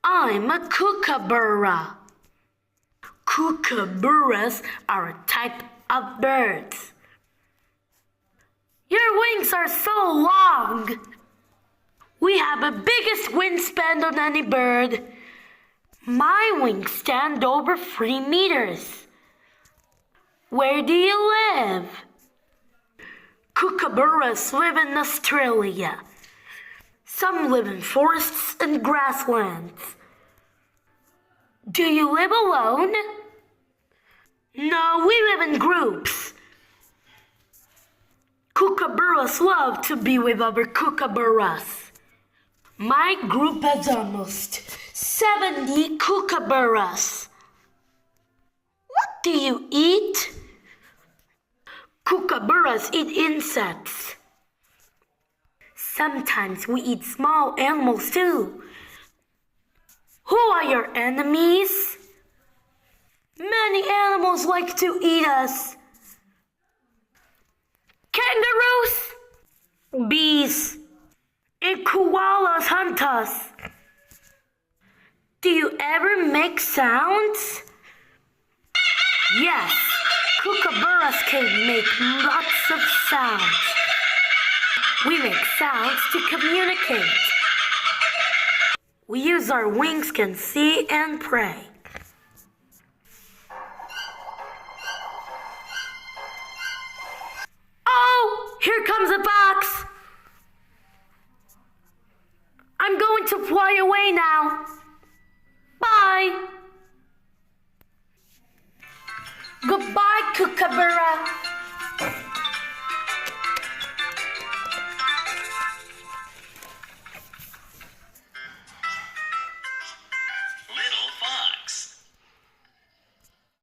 I'm a kookaburra. Kookaburras are a type of birds. Your wings are so long. We have the biggest wingspan on any bird. My wings stand over 3 meters. Where do you live? Kookaburras live in Australia. Some live in forests and grasslands. Do you live alone? No, we live in groups. Kookaburras love to be with other kookaburras. My group has almost 70 kookaburras. What do you eat? Kookaburras eat insects. Sometimes we eat small animals too. Who are your enemies? Many animals like to eat us. Kangaroos, bees, and koalas hunt us. Do you ever make sounds? Yes, kookaburras can make lots of sounds. We make sounds to communicate. We use our wings to see and pray. Oh, here comes a fox. I'm going to fly away now. Bye. Goodbye, kookaburra.